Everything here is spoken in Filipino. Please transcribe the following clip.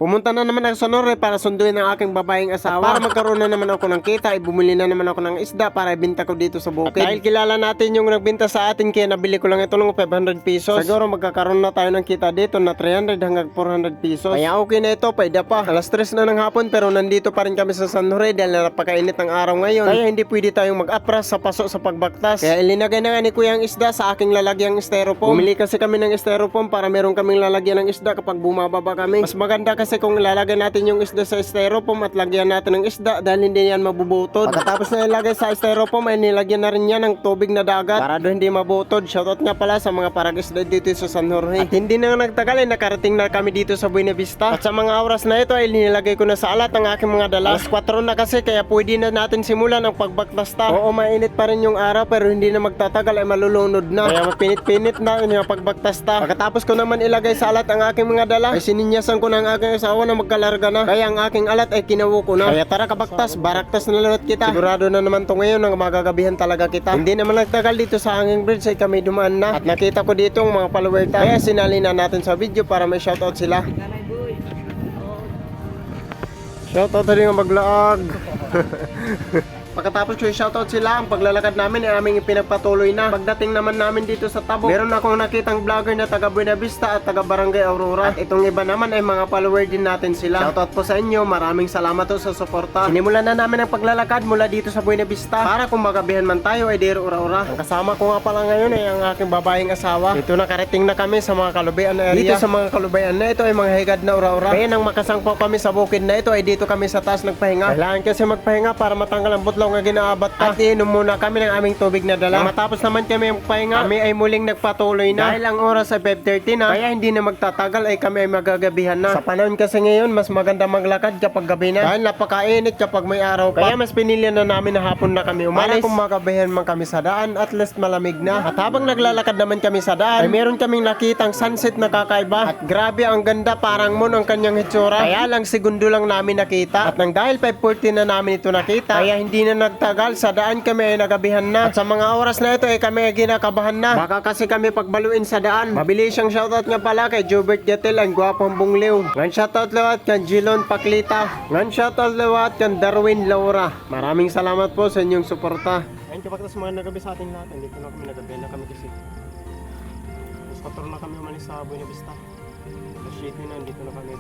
Pumunta na naman ako sa Norway para sunduin ang aking babaeng asawa. At para magkaroon na naman ako ng kita, bumili na naman ako ng isda para ibenta ko dito sa bukid. At dahil kilala natin yung nagbenta sa atin, kaya nabili ko lang ito ng 500 pesos. Siguro magkakaroon na tayo ng kita dito na 300 hanggang 400 pesos. Kaya okay na ito, pwede pa. Alas 3 na ng hapon pero nandito pa rin kami sa San Jorge dahil napakainit ng araw ngayon. Kaya hindi pwede tayong mag-atras sa paso sa pagbaktas. Kaya ilinagay na nga ni Kuya ang isda sa aking lalagyang styrofoam. Bumili kasi kami ng styrofoam para meron kaming lalagyan ng isda kapag bumababa kami. Mas maganda kasi kung ilalagay natin yung isda sa styrofoam at lagyan natin ng isda dahil hindi yan mabubutod. Pagkatapos na ilagay sa styrofoam ay nilagyan na rin yan ng tubig na dagat para doon hindi mabutod. Shoutout nga pala sa mga paragisda dito sa San Jorge. At hindi na nagtagal ay nakarating na kami dito sa Buena Vista. At sa mga oras na ito ay nilagay ko na sa alat ang aking mga dala. Alas 4 na kasi kaya pwede na natin simulan ang pagbaktas. Oo, mainit pa rin yung araw pero hindi na magtatagal ay malulunod na. Kaya mapinit-pinit na yung pagbaktas. Pagkatapos ko naman ilagay sa alat ang aking mga dala ay sininyasan ko ng aking asawa na magkalarga na. Kaya ang aking alat ay kinawo ko na. Kaya tara kabaktas, baraktas na lawat kita. Sigurado na naman to ngayon ng magagabihan talaga kita. Hindi naman nagtagal dito sa Hanging Bridge ay kami dumaan na. At nakita ko dito ang mga follower tayo. Kaya sinali na natin sa video para may shoutout sila. Shoutout na rin ang maglaag. Pagkatapos ko shoutout sila, ang paglalakad namin ay aming ipinagpatuloy na. Pagdating naman namin dito sa Tabo, meron akong nakitang vlogger na taga Buena Vista at taga Barangay Aurora. At itong iba naman ay mga follower din natin sila. Shoutout po sa inyo, maraming salamat po sa suporta. Sinimulan na namin ang paglalakad mula dito sa Buena Vista para kung magabihan man tayo ay dero ura-ura. Ang kasama ko nga pala ngayon ay ang aking babaeng asawa. Ito nakarating na kami sa mga kalubayan na area. Dito sa mga kalubayan na ito ay mga higad na ura-ura. Kaya nang makasangpaw kami sa bukid na ito ay dito kami sa taas nagpahinga. Kailangan kasi magpahinga para matanggal ang butlaw nga ginaabat ka. At iinom muna kami ng aming tubig na dala. Matapos naman kami magpahinga, kami ay muling nagpatuloy na. Dahil ang oras ay 5:30 na, kaya hindi na magtatagal ay kami ay magagabihan na. Sa panahon kasi ngayon, mas maganda maglakad kapag gabi na. Dahil napakainit kapag may araw pa. Kaya mas pinili na namin na hapon na kami umalis. Para kung magabihan man kami sa daan, at least malamig na. At habang naglalakad naman kami sa daan, ay meron kaming nakitang sunset na kakaiba. At grabe ang ganda, parang moon ang kanyang hitsura. Kaya lang segundo lang namin nakita. At nang dahil 5:40 na namin ito nakita, kaya hindi na nagtagal, sa daan kami ay nagabihan na. At sa mga oras na ito ay kami ay ginakabahan na. Baka kasi kami pagbaluin sa daan. Mabilis siyang shoutout nga pala kay Jobert Gatel, ang gwapong bungliw. Ngan shoutout lawat kan Jilon Paklita. Ngan shoutout lawat kan Darwin Laura. Maraming salamat po sa inyong suporta. Ayun kapag tas mga nagabi sa ating lahat, dito na kami nagabihan na kami kasi. Mas 4 na kami umalis sa Buena Vista. Alas 7 na, dito na kami.